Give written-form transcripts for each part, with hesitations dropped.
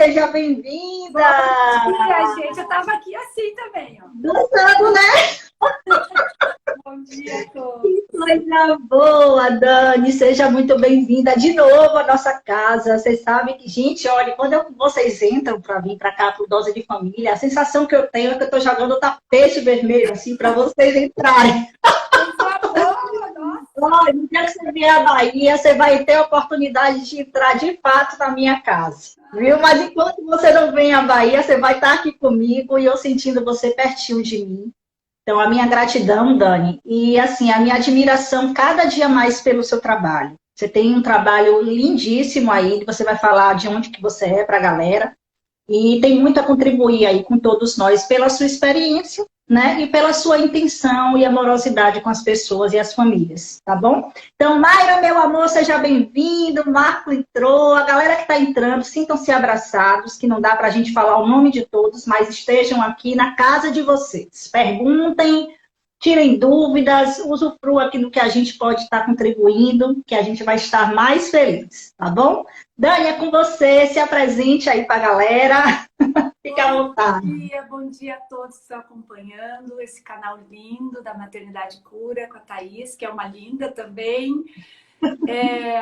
seja bem-vinda! Bom dia, gente. Eu estava aqui assim também, ó. Dançando, né? Bom dia a Que todos. coisa boa, Dani! Seja muito bem-vinda de novo à nossa casa. Vocês sabem que, gente, olha, vocês entram para vir para cá, para Dose de Família, a sensação que eu tenho é que eu estou jogando o tapete vermelho, assim, para vocês entrarem. Por favor, nossa. Olha, no dia que você vier à Bahia, você vai ter a oportunidade de entrar de fato na minha casa. Viu? Mas enquanto você não vem à Bahia, você vai estar aqui comigo e eu sentindo você pertinho de mim. Então, a minha gratidão, Dani, e assim, a minha admiração cada dia mais pelo seu trabalho. Você tem um trabalho lindíssimo aí, você vai falar de onde que você é para a galera, e tem muito a contribuir aí com todos nós pela sua experiência, né, e pela sua intenção e amorosidade com as pessoas e as famílias, tá bom? Então, Mayra, meu amor, seja bem-vindo, Marco entrou, a galera que está entrando, sintam-se abraçados, que não dá para a gente falar o nome de todos, mas estejam aqui na casa de vocês. Perguntem, tirem dúvidas, usufruam aqui do que a gente pode estar contribuindo, que a gente vai estar mais feliz, tá bom? Dani, é com você, se apresente aí para a galera. Fique à vontade. Bom dia a todos que estão acompanhando esse canal lindo da Maternidade Cura com a Thaís, que é uma linda também.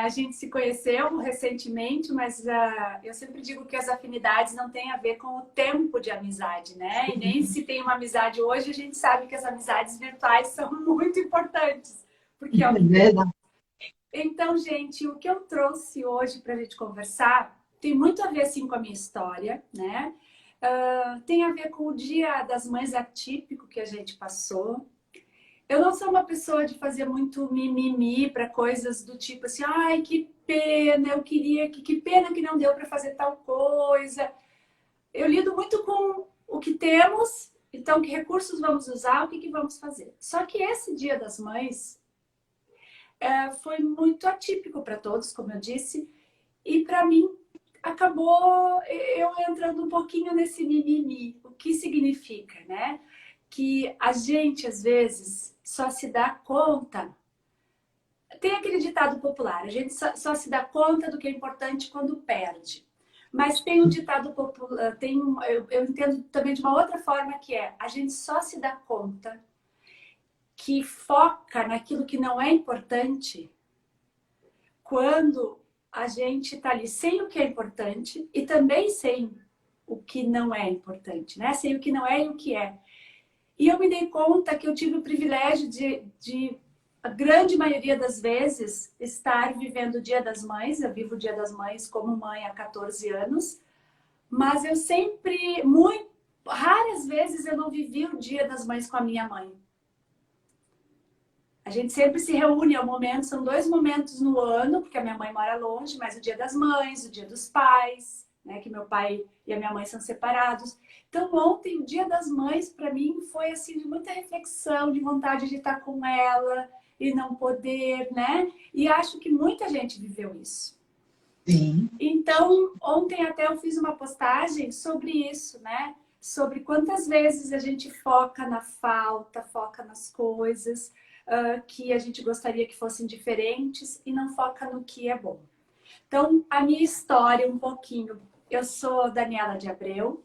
A gente se conheceu recentemente, mas eu sempre digo que as afinidades não têm a ver com o tempo de amizade, né? E nem se tem uma amizade hoje, a gente sabe que as amizades virtuais são muito importantes. Porque é verdade. Então, gente, o que eu trouxe hoje para a gente conversar tem muito a ver, assim, com a minha história, né? Tem a ver com o Dia das Mães atípico que a gente passou. Eu não sou uma pessoa de fazer muito mimimi para coisas do tipo assim, ai, que pena, eu queria, que pena que não deu para fazer tal coisa. Eu lido muito com o que temos, então que recursos vamos usar, o que vamos fazer. Só que esse Dia das Mães foi muito atípico para todos, como eu disse, e para mim acabou eu entrando um pouquinho nesse mimimi. O que significa, né? Que a gente, às vezes, só se dá conta... Tem aquele ditado popular, a gente só se dá conta do que é importante quando perde. Mas tem um ditado popular, eu entendo também de uma outra forma, que é a gente só se dá conta que foca naquilo que não é importante quando a gente está ali sem o que é importante e também sem o que não é importante, né? Sem o que não é e o que é. E eu me dei conta que eu tive o privilégio de a grande maioria das vezes, estar vivendo o Dia das Mães. Eu vivo o Dia das Mães como mãe há 14 anos, mas eu sempre, raras vezes eu não vivi o Dia das Mães com a minha mãe. A gente sempre se reúne ao momento, são 2 momentos no ano, porque a minha mãe mora longe, mas o Dia das Mães, o Dia dos Pais, né, que meu pai e a minha mãe são separados. Então ontem, o Dia das Mães, para mim, foi assim, de muita reflexão, de vontade de estar com ela e não poder, né? E acho que muita gente viveu isso. Sim. Então, ontem até eu fiz uma postagem sobre isso, né? Sobre quantas vezes a gente foca na falta, foca nas coisas que a gente gostaria que fossem diferentes e não foca no que é bom. Então, a minha história um pouquinho. Eu sou Daniela de Abreu,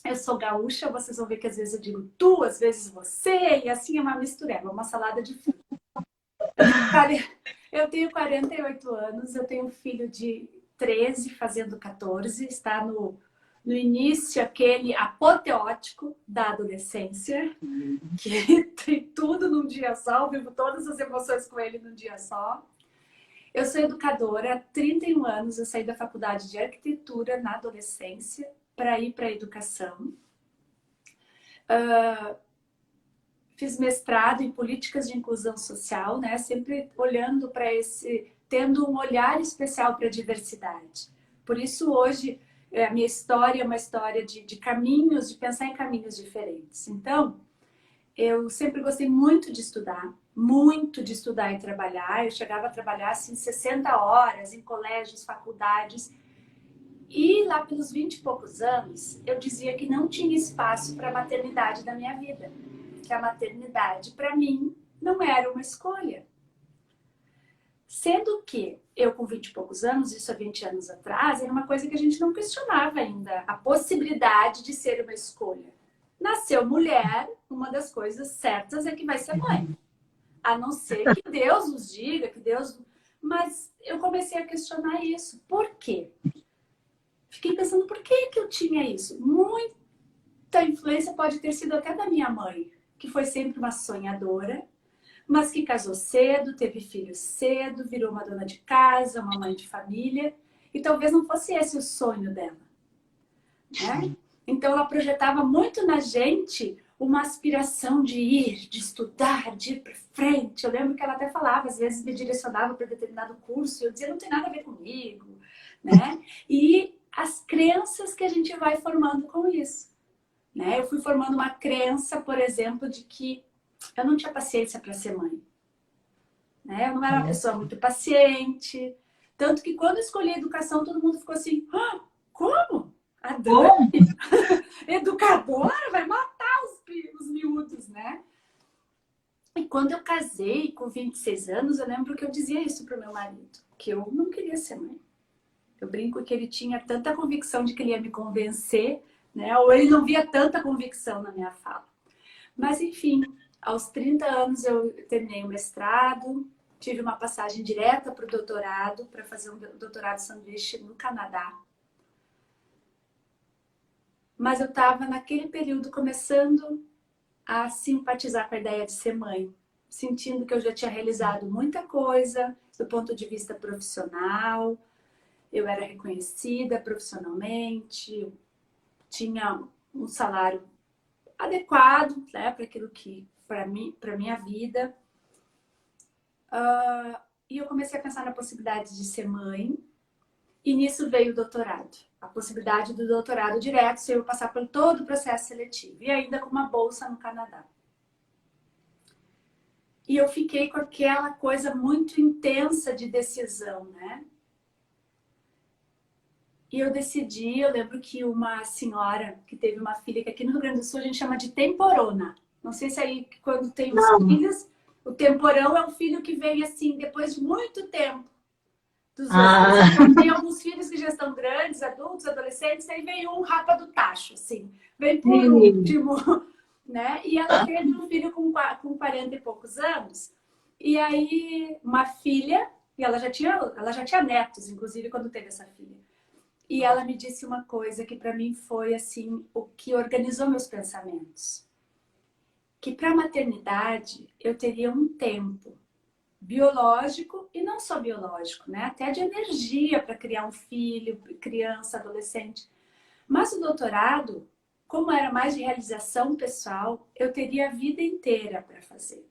eu sou gaúcha, vocês vão ver que às vezes eu digo tu, às vezes você, e assim é uma mistureba, uma salada de fruta. Eu tenho 48 anos, eu tenho um filho de 13, fazendo 14, está no início aquele apoteótico da adolescência, que tem tudo num dia só, eu vivo todas as emoções com ele num dia só. Eu sou educadora, há 31 anos, eu saí da faculdade de arquitetura na adolescência para ir para a educação. Fiz mestrado em políticas de inclusão social, né? Sempre olhando para tendo um olhar especial para a diversidade. Por isso hoje a minha história é uma história de caminhos, de pensar em caminhos diferentes. Então, eu sempre gostei muito de estudar e trabalhar. Eu chegava a trabalhar assim 60 horas em colégios, faculdades. E lá pelos 20 e poucos anos, eu dizia que não tinha espaço para a maternidade da minha vida. Que a maternidade, para mim, não era uma escolha. Sendo que eu, com 20 e poucos anos, isso há 20 anos atrás, era uma coisa que a gente não questionava ainda, a possibilidade de ser uma escolha. Nasceu mulher, uma das coisas certas é que vai ser mãe. A não ser que Deus nos diga, que Deus... Mas eu comecei a questionar isso. Por quê? Fiquei pensando, por que eu tinha isso? Muita influência pode ter sido até da minha mãe, que foi sempre uma sonhadora, mas que casou cedo, teve filhos cedo, virou uma dona de casa, uma mãe de família, e talvez não fosse esse o sonho dela, né? Então ela projetava muito na gente uma aspiração de ir, de estudar, de ir para frente. Eu lembro que ela até falava, às vezes me direcionava para determinado curso, e eu dizia, não tem nada a ver comigo, né? E as crenças que a gente vai formando com isso, né? Eu fui formando uma crença, por exemplo, de que eu não tinha paciência para ser mãe, né? Eu não era uma pessoa muito paciente. Tanto que quando eu escolhi a educação, todo mundo ficou assim, ah, como? A Dani, educadora, vai matar os miúdos, né? E quando eu casei, com 26 anos, eu lembro que eu dizia isso para o meu marido, que eu não queria ser mãe. Eu brinco que ele tinha tanta convicção de que ele ia me convencer, né? Ou ele não via tanta convicção na minha fala. Mas, enfim, aos 30 anos eu terminei o mestrado, tive uma passagem direta para o doutorado, para fazer um doutorado sanduíche no Canadá. Mas eu estava naquele período começando a simpatizar com a ideia de ser mãe, sentindo que eu já tinha realizado muita coisa do ponto de vista profissional, eu era reconhecida profissionalmente, tinha um salário adequado, né, para aquilo que, para mim, para minha vida. E eu comecei a pensar na possibilidade de ser mãe, e nisso veio o doutorado. A possibilidade do doutorado direto, se eu passar por todo o processo seletivo, e ainda com uma bolsa no Canadá. E eu fiquei com aquela coisa muito intensa de decisão, né? E eu decidi, eu lembro que uma senhora que teve uma filha, que aqui no Rio Grande do Sul a gente chama de temporona. Não sei se aí, quando tem os filhos, o temporão é um filho que vem assim, depois de muito tempo dos outros. Então, tem alguns filhos que já estão grandes, adultos, adolescentes, aí vem um rapa do tacho, assim. Vem por último, né? E ela teve um filho com 40 e poucos anos. E aí, uma filha, e ela já tinha netos, inclusive, quando teve essa filha. E ela me disse uma coisa que para mim foi assim, o que organizou meus pensamentos. Que para a maternidade eu teria um tempo biológico e não só biológico, né? Até de energia para criar um filho, criança, adolescente. Mas o doutorado, como era mais de realização pessoal, eu teria a vida inteira para fazer.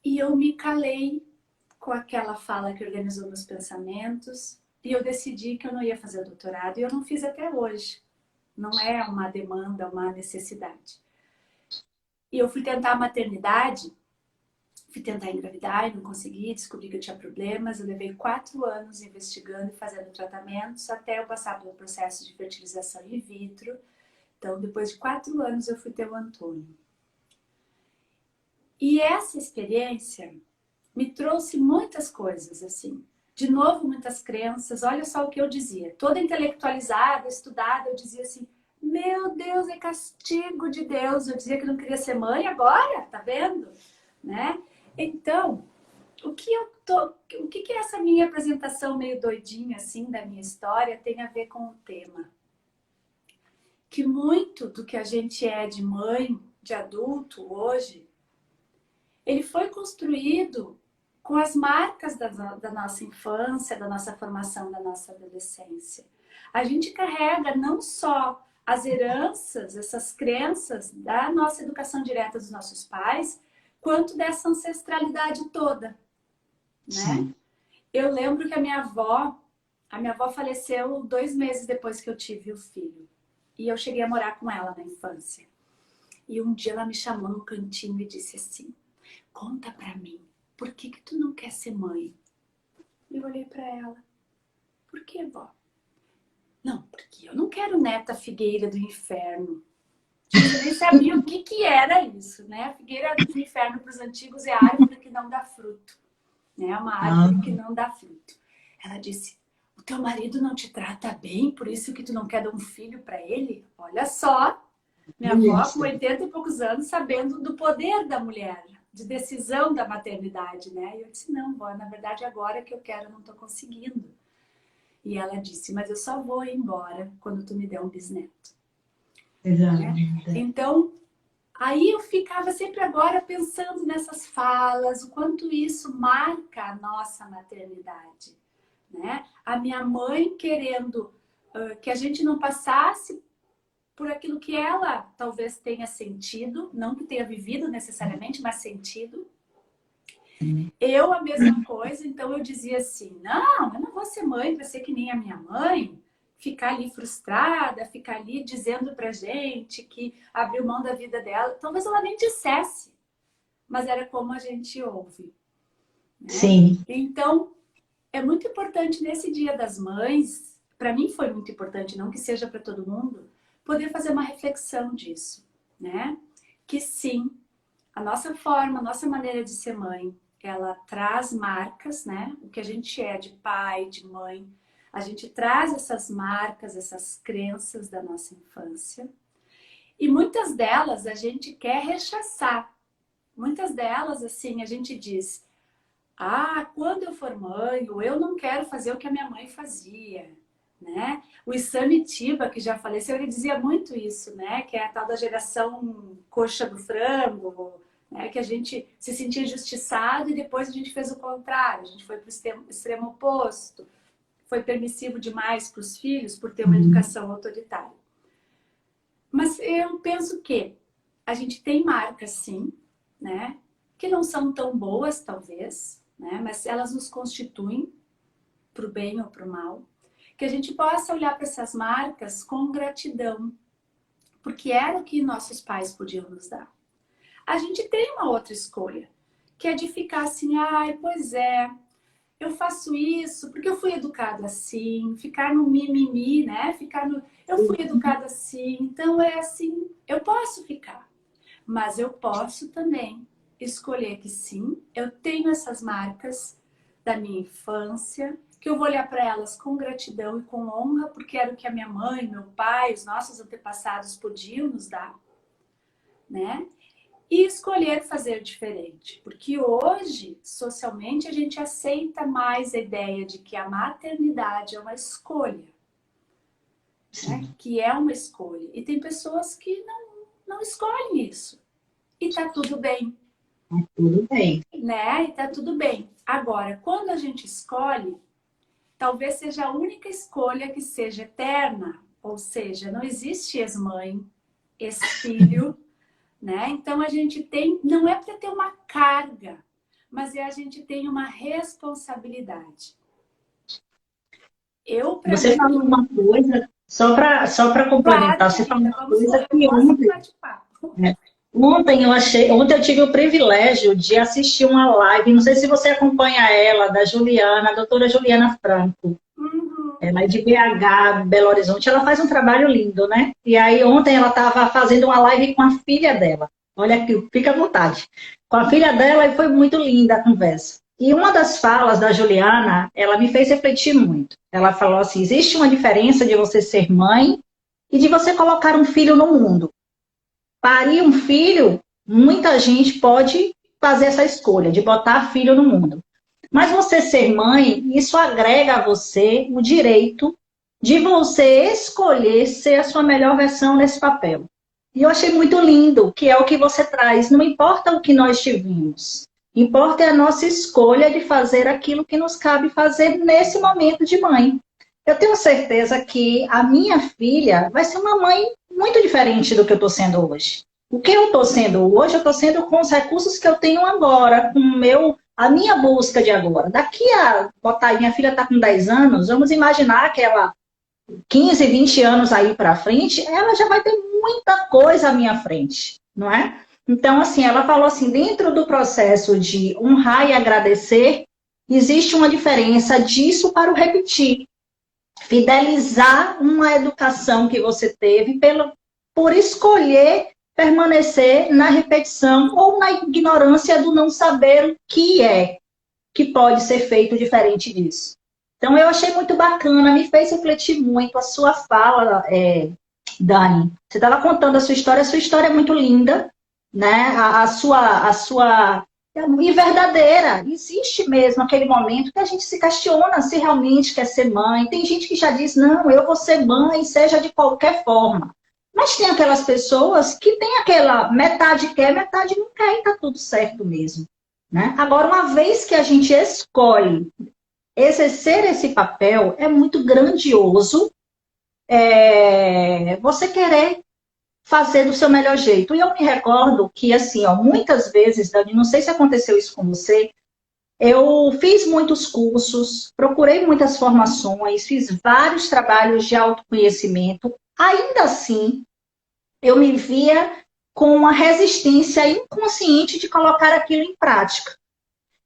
E eu me calei com aquela fala que organizou meus pensamentos. E eu decidi que eu não ia fazer o doutorado e eu não fiz até hoje. Não é uma demanda, uma necessidade. E eu fui tentar a maternidade, fui tentar engravidar e não consegui, descobri que eu tinha problemas. Eu levei 4 anos investigando e fazendo tratamentos até eu passar pelo processo de fertilização in vitro. Então, depois de 4 anos, eu fui ter o Antônio. E essa experiência me trouxe muitas coisas, assim. De novo, muitas crenças. Olha só o que eu dizia. Toda intelectualizada, estudada, eu dizia assim, meu Deus, é castigo de Deus. Eu dizia que não queria ser mãe agora, tá vendo? Né? Então, o que essa minha apresentação meio doidinha, assim, da minha história tem a ver com o tema? Que muito do que a gente é de mãe, de adulto hoje, ele foi construído com as marcas da nossa infância, da nossa formação, da nossa adolescência. A gente carrega não só as heranças, essas crenças da nossa educação direta dos nossos pais, quanto dessa ancestralidade toda, né? Eu lembro que a minha avó faleceu 2 meses depois que eu tive o filho. E eu cheguei a morar com ela na infância. E um dia ela me chamou num cantinho e disse assim, conta pra mim, por que tu não quer ser mãe? Eu olhei pra ela. Por que, vó? Não, porque eu não quero neta figueira do inferno. Eu nem sabia o que era isso, né? A figueira do inferno para os antigos é a árvore que não dá fruto, né? Uma árvore que não dá fruto. Ela disse, o teu marido não te trata bem, por isso que tu não quer dar um filho para ele? Olha só, minha avó com 80 e poucos anos, sabendo do poder da mulher, de decisão da maternidade, né? E eu disse, não, vó, na verdade agora que eu quero, eu não estou conseguindo. E ela disse, mas eu só vou embora quando tu me der um bisneto. Exato. Né? Então, aí eu ficava sempre agora pensando nessas falas, o quanto isso marca a nossa maternidade. Né? A minha mãe querendo que a gente não passasse por aquilo que ela talvez tenha sentido, não que tenha vivido necessariamente, mas sentido. Eu a mesma coisa, então eu dizia assim, não, eu não vou ser mãe para ser que nem a minha mãe, ficar ali frustrada, ficar ali dizendo pra gente que abriu mão da vida dela. Talvez ela nem dissesse, mas era como a gente ouve. Né? Sim. Então, é muito importante nesse Dia das Mães, para mim foi muito importante, não que seja para todo mundo, poder fazer uma reflexão disso, né? Que sim, a nossa forma, a nossa maneira de ser mãe, ela traz marcas, né? O que a gente é de pai, de mãe, a gente traz essas marcas, essas crenças da nossa infância. E muitas delas a gente quer rechaçar. Muitas delas, assim, a gente diz, ah, quando eu for mãe, eu não quero fazer o que a minha mãe fazia, né? O Isami Tiba, que já faleceu, ele dizia muito isso, né? Que é a tal da geração coxa do frango, né? Que a gente se sentia injustiçado e depois a gente fez o contrário, a gente foi para o extremo oposto, foi permissivo demais para os filhos por ter uma educação autoritária. Mas eu penso que a gente tem marcas, sim, né? Que não são tão boas, talvez, né? Mas elas nos constituem para o bem ou para o mal. Que a gente possa olhar para essas marcas com gratidão, porque era o que nossos pais podiam nos dar. A gente tem uma outra escolha, que é de ficar assim, ai, pois é, eu faço isso porque eu fui educado assim, ficar no mimimi, né? Eu fui educado assim, então é assim, eu posso ficar. Mas eu posso também escolher que sim, eu tenho essas marcas da minha infância, que eu vou olhar para elas com gratidão e com honra, porque era o que a minha mãe, meu pai, os nossos antepassados podiam nos dar, né? E escolher fazer diferente. Porque hoje, socialmente, a gente aceita mais a ideia de que a maternidade é uma escolha. Né? Que é uma escolha. E tem pessoas que não escolhem isso. E tá tudo bem. Tá tudo bem. Né? E tá tudo bem. Agora, quando a gente escolhe, talvez seja a única escolha que seja eterna. Ou seja, não existe ex-mãe, ex-filho. Né? Então a gente tem, não é para ter uma carga, mas a gente tem uma responsabilidade. Você falou uma coisa, só para complementar, claro, você falou uma coisa que ontem eu tive o privilégio de assistir uma live, não sei se você acompanha ela, da Juliana, a doutora Juliana Franco. Ela é de BH, Belo Horizonte, ela faz um trabalho lindo, né? E aí ontem ela estava fazendo uma live com a filha dela. Olha aqui, fica à vontade. Com a filha dela e foi muito linda a conversa. E uma das falas da Juliana, ela me fez refletir muito. Ela falou assim, existe uma diferença de você ser mãe e de você colocar um filho no mundo. Parir um filho, muita gente pode fazer essa escolha de botar filho no mundo. Mas você ser mãe, isso agrega a você o direito de você escolher ser a sua melhor versão nesse papel. E eu achei muito lindo, que é o que você traz. Não importa o que nós tivemos. Importa a nossa escolha de fazer aquilo que nos cabe fazer nesse momento de mãe. Eu tenho certeza que a minha filha vai ser uma mãe muito diferente do que eu estou sendo hoje. O que eu estou sendo hoje, eu estou sendo com os recursos que eu tenho agora, com a minha busca de agora. Daqui minha filha está com 10 anos, vamos imaginar que ela, 15, 20 anos aí para frente, ela já vai ter muita coisa à minha frente, não é? Então, assim, ela falou assim, dentro do processo de honrar e agradecer, existe uma diferença disso para o repetir. Fidelizar uma educação que você teve por escolher permanecer na repetição ou na ignorância do não saber o que é. que pode ser feito diferente disso? Então, eu achei muito bacana, me fez refletir muito a sua fala, Dani. Você estava contando a sua história é muito linda, né? A sua e verdadeira. Existe mesmo aquele momento que a gente se questiona se realmente quer ser mãe. Tem gente que já diz, não, eu vou ser mãe, seja de qualquer forma. Mas tem aquelas pessoas que tem aquela metade quer, metade não quer, e tá tudo certo mesmo. Né? Agora, uma vez que a gente escolhe exercer esse papel, é muito grandioso você querer fazer do seu melhor jeito. E eu me recordo que, assim, ó, muitas vezes, Dani, não sei se aconteceu isso com você, eu fiz muitos cursos, procurei muitas formações, fiz vários trabalhos de autoconhecimento. Ainda assim, eu me via com uma resistência inconsciente de colocar aquilo em prática.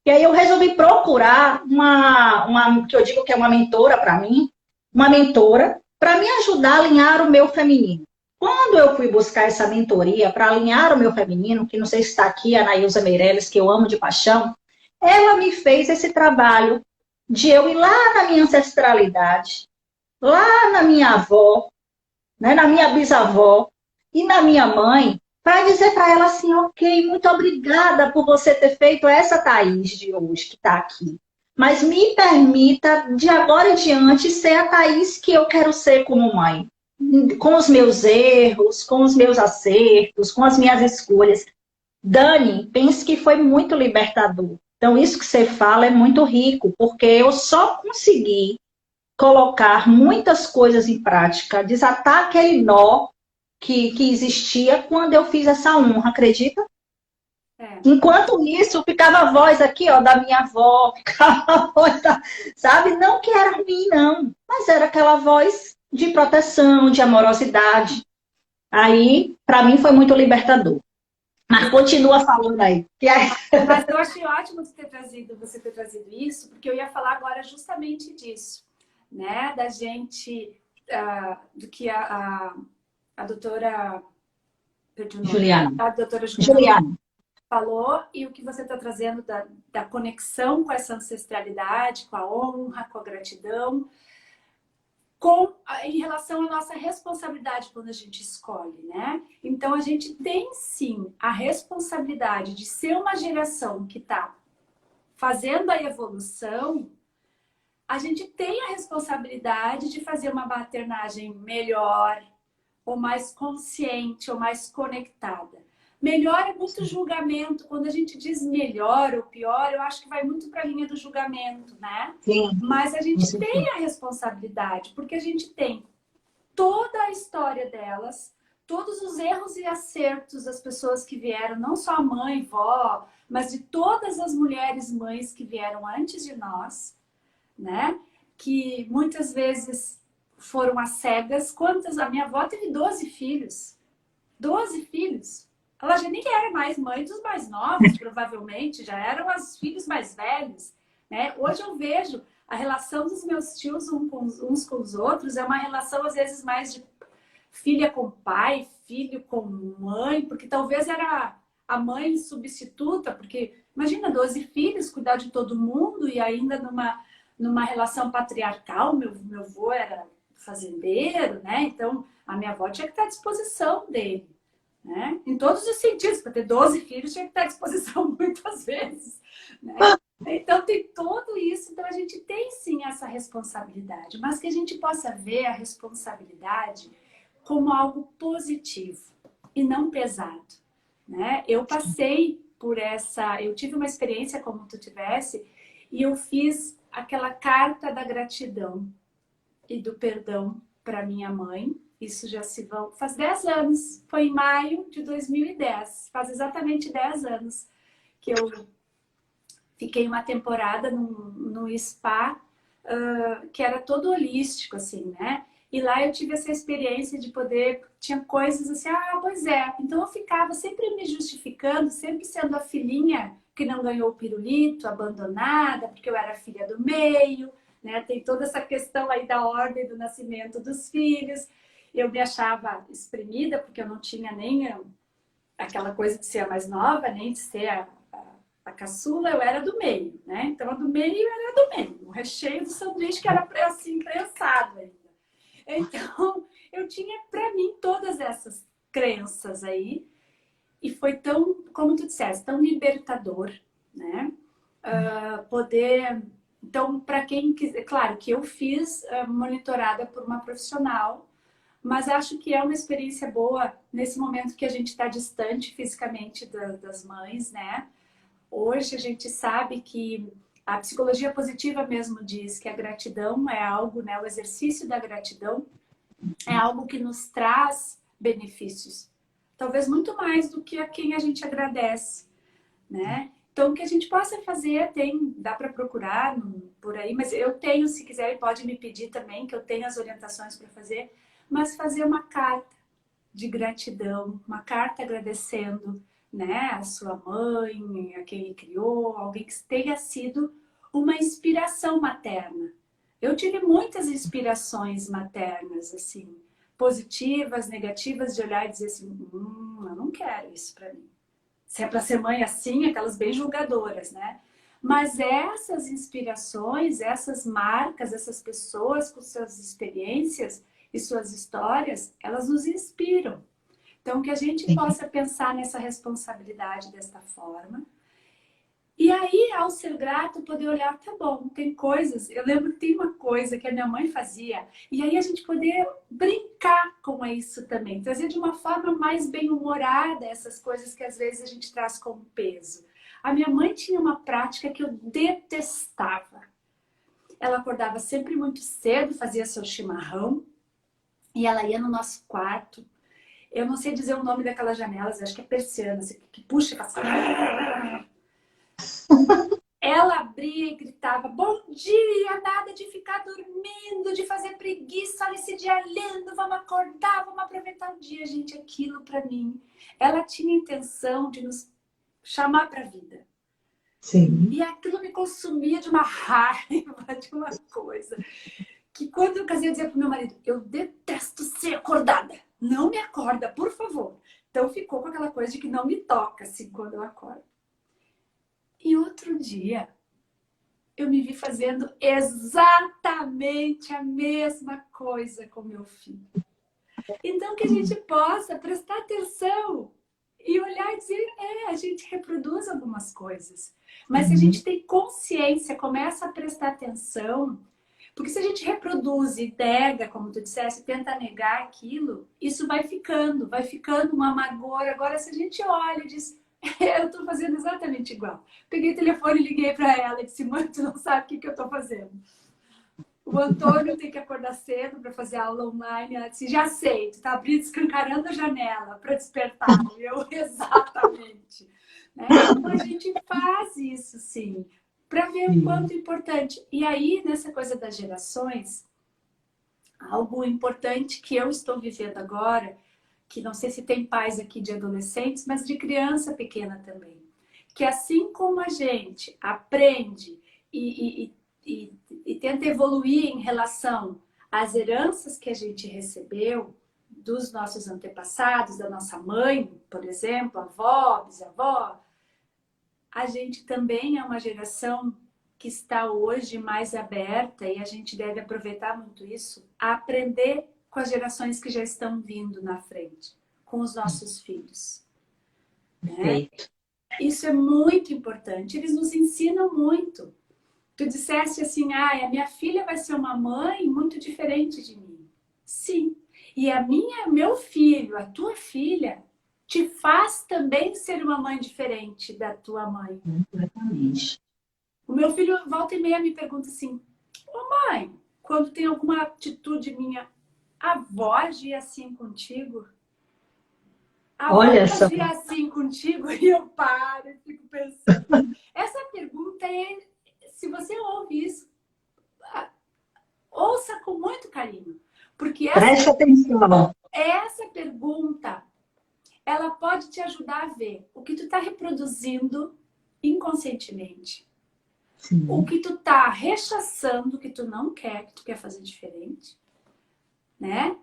E aí eu resolvi procurar que eu digo que é uma mentora para mim, uma mentora, para me ajudar a alinhar o meu feminino. Quando eu fui buscar essa mentoria para alinhar o meu feminino, que não sei se está aqui, a Anaísa Meirelles, que eu amo de paixão, ela me fez esse trabalho de eu ir lá na minha ancestralidade, lá na minha avó, né, na minha bisavó e na minha mãe, para dizer para ela assim, ok, muito obrigada por você ter feito essa Thaís de hoje que está aqui. Mas me permita, de agora em diante, ser a Thaís que eu quero ser como mãe. Com os meus erros, com os meus acertos, com as minhas escolhas. Dani, pense que foi muito libertador. Então, isso que você fala é muito rico, porque eu só consegui colocar muitas coisas em prática, desatar aquele nó que existia quando eu fiz essa honra, acredita? É. Enquanto isso, ficava a voz aqui, ó, da minha avó, ficava a voz sabe? Não que era ruim, não, mas era aquela voz de proteção, de amorosidade. Aí, para mim, foi muito libertador. Mas continua falando aí. Mas eu achei ótimo você ter trazido isso, porque eu ia falar agora justamente disso, né? Da gente, do que a doutora, perdi o nome, Juliana. a doutora Juliana. falou, e o que você está trazendo da conexão com essa ancestralidade, com a honra, com a gratidão, em relação à nossa responsabilidade quando a gente escolhe, né? Então a gente tem sim a responsabilidade de ser uma geração que está fazendo a evolução. A gente tem a responsabilidade de fazer uma maternagem melhor, ou mais consciente, ou mais conectada. Melhor é muito julgamento. Quando a gente diz melhor ou pior, eu acho que vai muito para a linha do julgamento, né? Sim. Mas a gente tem a responsabilidade, porque a gente tem toda a história delas, todos os erros e acertos das pessoas que vieram, não só a mãe, vó, mas de todas as mulheres mães que vieram antes de nós, né? Que muitas vezes foram às cegas. A minha avó teve 12 filhos. 12 filhos. Ela já nem era mais mãe dos mais novos, provavelmente, já eram os filhos mais velhos, né? Hoje eu vejo a relação dos meus tios uns com os outros, é uma relação às vezes mais de filha com pai, filho com mãe, porque talvez era a mãe substituta, porque imagina 12 filhos, cuidar de todo mundo e ainda numa relação patriarcal. Meu avô era fazendeiro, né? Então a minha avó tinha que estar à disposição dele, né? Em todos os sentidos, para ter 12 filhos tinha que estar à disposição muitas vezes, né? Então tem tudo isso, então a gente tem sim essa responsabilidade, mas que a gente possa ver a responsabilidade como algo positivo e não pesado, né? Eu passei por eu tive uma experiência como tu tivesse, e eu fiz aquela carta da gratidão e do perdão para minha mãe. Isso já faz 10 anos, foi em maio de 2010, faz exatamente 10 anos que eu fiquei uma temporada num spa que era todo holístico, assim, né? E lá eu tive essa experiência de tinha coisas assim, pois é. Então eu ficava sempre me justificando, sempre sendo a filhinha que não ganhou o pirulito, abandonada, porque eu era filha do meio, né? Tem toda essa questão aí da ordem do nascimento dos filhos. Eu me achava exprimida, porque eu não tinha nem aquela coisa de ser a mais nova, nem de ser a caçula, eu era do meio, né? Então, a do meio era do meio. O recheio do sanduíche que era assim, prensado ainda. Então, eu tinha para mim todas essas crenças aí. E foi tão, como tu disseste, tão libertador, né? Poder... Então, para quem quiser... Claro que eu fiz monitorada por uma profissional, mas acho que é uma experiência boa nesse momento que a gente está distante fisicamente das mães, né? Hoje a gente sabe que a psicologia positiva mesmo diz que a gratidão é algo, né? O exercício da gratidão é algo que nos traz benefícios. Talvez muito mais do que a quem a gente agradece, né? Então, o que a gente possa fazer, dá para procurar por aí, mas eu tenho, se quiser, pode me pedir também, que eu tenho as orientações para fazer, mas fazer uma carta de gratidão, uma carta agradecendo, né, a sua mãe, a quem criou, alguém que tenha sido uma inspiração materna. Eu tive muitas inspirações maternas, assim, positivas, negativas, de olhar e dizer assim, eu não quero isso para mim. Se é para ser mãe assim, aquelas bem julgadoras, né? Mas essas inspirações, essas marcas, essas pessoas com suas experiências e suas histórias, elas nos inspiram. Então, que a gente possa pensar nessa responsabilidade desta forma. E aí, ao ser grato, poder olhar, tá bom, tem coisas... Eu lembro que tem uma coisa que a minha mãe fazia, e aí a gente poder brincar com isso também, trazer de uma forma mais bem-humorada essas coisas que às vezes a gente traz como peso. A minha mãe tinha uma prática que eu detestava. Ela acordava sempre muito cedo, fazia seu chimarrão, e ela ia no nosso quarto. Eu não sei dizer o nome daquelas janelas, acho que é persiana, que puxa e faz... Ela abria e gritava, bom dia, nada de ficar dormindo, de fazer preguiça, olha esse dia lindo, vamos acordar, vamos aproveitar o dia. Gente, aquilo para mim, ela tinha intenção de nos chamar para a vida. Sim. E aquilo me consumia de uma raiva, de uma coisa. Que quando eu casei, eu dizia pro meu marido, eu detesto ser acordada, não me acorda, por favor. Então ficou com aquela coisa de que não me toca assim quando eu acordo. E outro dia, eu me vi fazendo exatamente a mesma coisa com meu filho. Então, que a gente possa prestar atenção e olhar e dizer, a gente reproduz algumas coisas. Mas se a gente tem consciência, começa a prestar atenção, porque se a gente reproduz e nega, como tu disseste, tenta negar aquilo, isso vai ficando uma amargor. Agora, se a gente olha e diz... Eu estou fazendo exatamente igual. Peguei o telefone e liguei para ela e disse, mãe, tu não sabe o que eu estou fazendo. O Antônio tem que acordar cedo para fazer aula online. Ela disse, já sei, tu está abrindo, escancarando a janela para despertar. Eu, exatamente. Né? Então, a gente faz isso, sim, para ver o quanto é importante. E aí, nessa coisa das gerações, algo importante que eu estou vivendo agora, que não sei se tem pais aqui de adolescentes, mas de criança pequena também. Que assim como a gente aprende e tenta evoluir em relação às heranças que a gente recebeu dos nossos antepassados, da nossa mãe, por exemplo, avó, bisavó, a gente também é uma geração que está hoje mais aberta e a gente deve aproveitar muito isso, a aprender com as gerações que já estão vindo na frente, com os nossos filhos. Né? Isso é muito importante, eles nos ensinam muito. Tu disseste assim, a minha filha vai ser uma mãe muito diferente de mim. Sim, e meu filho, a tua filha, te faz também ser uma mãe diferente da tua mãe. Completamente. O meu filho, volta e meia, me pergunta assim, ô mãe, quando tem alguma atitude minha, a avó agia assim contigo? A avó agia assim contigo? E eu paro e fico pensando. Essa pergunta se você ouve isso, ouça com muito carinho. Porque preste atenção. Essa pergunta, ela pode te ajudar a ver o que tu está reproduzindo inconscientemente. Sim. O que tu tá rechaçando, que tu não quer, que tu quer fazer diferente, né?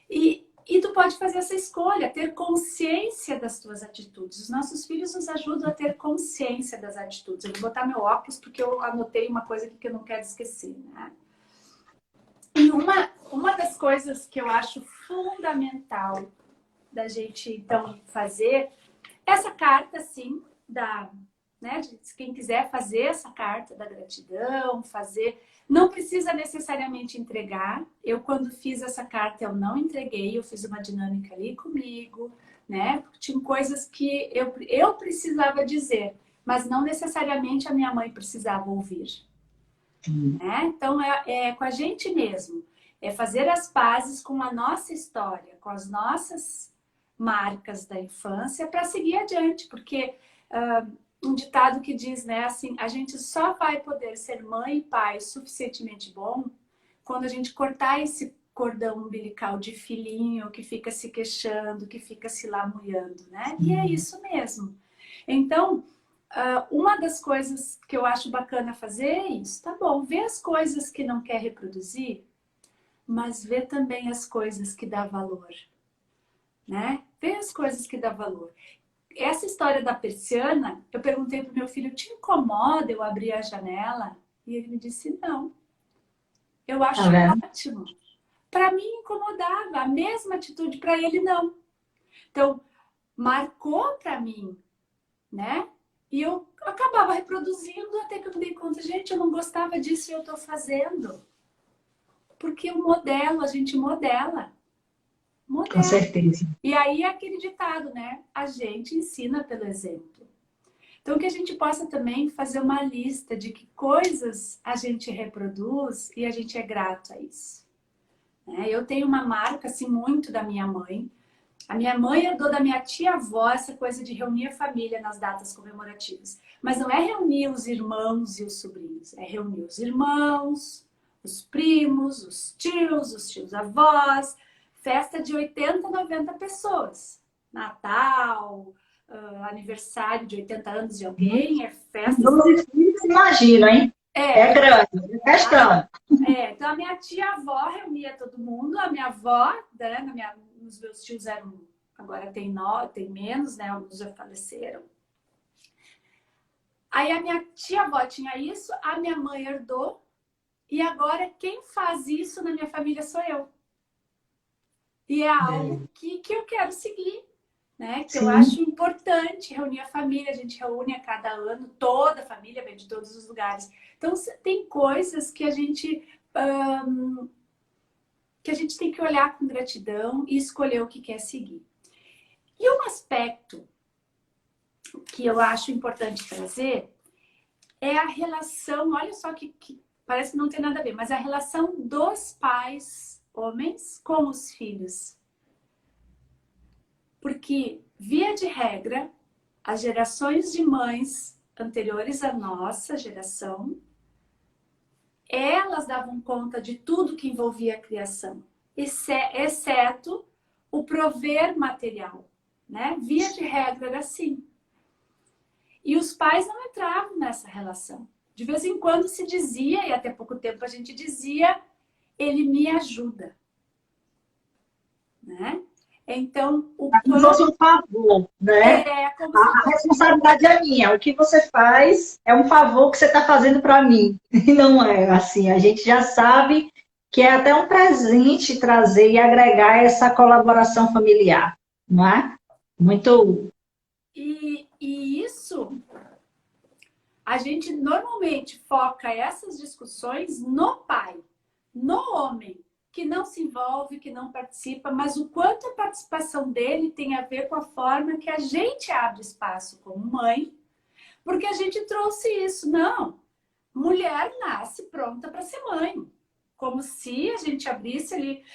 E tu pode fazer essa escolha, ter consciência das tuas atitudes. Os nossos filhos nos ajudam a ter consciência das atitudes. Eu vou botar meu óculos porque eu anotei uma coisa aqui que eu não quero esquecer, né? E uma das coisas que eu acho fundamental da gente, então, fazer essa carta, assim, né, de quem quiser fazer essa carta da gratidão, não precisa necessariamente entregar. Eu, quando fiz essa carta, eu não entreguei, eu fiz uma dinâmica ali comigo, né? Tinha coisas que eu precisava dizer, mas não necessariamente a minha mãe precisava ouvir. Né? Então, é com a gente mesmo. É fazer as pazes com a nossa história, com as nossas marcas da infância para seguir adiante. Porque um ditado que diz, né, assim, a gente só vai poder ser mãe e pai suficientemente bom quando a gente cortar esse cordão umbilical de filhinho que fica se queixando, que fica se lamuriando, né? E é isso mesmo. Então, uma das coisas que eu acho bacana fazer é isso, tá bom, vê as coisas que não quer reproduzir, mas vê também as coisas que dá valor, né? Vê as coisas que dá valor. Essa história da persiana, eu perguntei pro meu filho, te incomoda eu abrir a janela? E ele me disse, não. Eu acho ótimo. Para mim incomodava, a mesma atitude para ele não. Então, marcou para mim, né? E eu acabava reproduzindo até que eu me dei conta, gente, eu não gostava disso e eu estou fazendo. Porque eu modelo, a gente modela. Com certeza. E aí é aquele ditado, né? A gente ensina pelo exemplo. Então, que a gente possa também fazer uma lista de que coisas a gente reproduz e a gente é grato a isso. Eu tenho uma marca, assim, muito da minha mãe. A minha mãe herdou da minha tia-avó essa coisa de reunir a família nas datas comemorativas. Mas não é reunir os irmãos e os sobrinhos. É reunir os irmãos, os primos, os tios-avós. Festa de 80, 90 pessoas. Natal, aniversário de 80 anos de alguém, é festa... 12 filhos, imagina, hein? É grande, é questão. Então a minha tia-avó reunia todo mundo, a minha avó, né, os meus tios eram, agora tem menos, né, alguns já faleceram. Aí a minha tia-avó tinha isso, a minha mãe herdou, e agora quem faz isso na minha família sou eu. E é algo que eu quero seguir, né? Que eu acho importante reunir a família, a gente reúne a cada ano, toda a família vem de todos os lugares. Então, tem coisas que a gente tem que olhar com gratidão e escolher o que quer seguir. E um aspecto que eu acho importante trazer é a relação, olha só que parece que não tem nada a ver, mas a relação dos pais, homens, com os filhos. Porque, via de regra, as gerações de mães anteriores à nossa geração, elas davam conta de tudo que envolvia a criação, exceto o prover material, né? Via de regra era assim. E os pais não entravam nessa relação. De vez em quando se dizia, e até pouco tempo a gente dizia, ele me ajuda, né? Então, como se fosse um favor, né? A responsabilidade é minha. O que você faz é um favor que você está fazendo para mim. E não é assim. A gente já sabe que é até um presente trazer e agregar essa colaboração familiar, não é? Muito. E isso, a gente normalmente foca essas discussões no pai, no homem, que não se envolve, que não participa, mas o quanto a participação dele tem a ver com a forma que a gente abre espaço como mãe, porque a gente trouxe isso. Não, mulher nasce pronta para ser mãe. Como se a gente abrisse ali,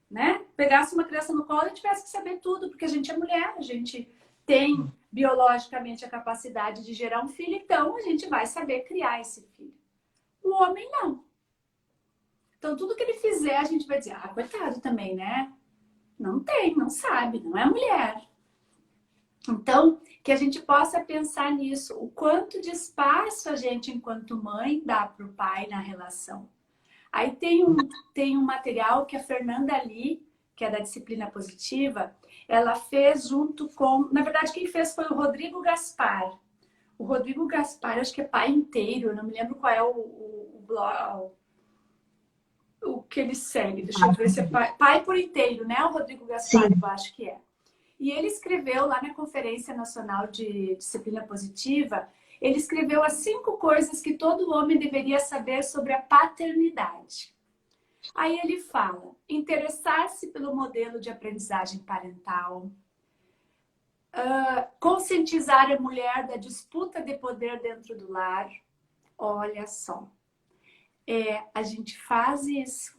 né? Pegasse uma criança no colo e tivesse que saber tudo, porque a gente é mulher, a gente tem biologicamente a capacidade de gerar um filho, então a gente vai saber criar esse filho. O homem não. Então, tudo que ele fizer, a gente vai dizer, coitado também, né? Não tem, não sabe, não é mulher. Então, que a gente possa pensar nisso, o quanto de espaço a gente, enquanto mãe, dá para o pai na relação. Aí tem um material que a Fernanda Lee que é da disciplina positiva, ela fez junto com... Na verdade, quem fez foi o Rodrigo Gaspar. O Rodrigo Gaspar, acho que é Pai Inteiro, eu não me lembro qual é o blog, o que ele segue. Deixa eu ver se é Pai por Inteiro, né? O Rodrigo Gaspar, eu acho que é. E ele escreveu lá na Conferência Nacional de Disciplina Positiva, ele escreveu as 5 coisas que todo homem deveria saber sobre a paternidade. Aí ele fala, interessar-se pelo modelo de aprendizagem parental, conscientizar a mulher da disputa de poder dentro do lar. Olha só, a gente faz isso.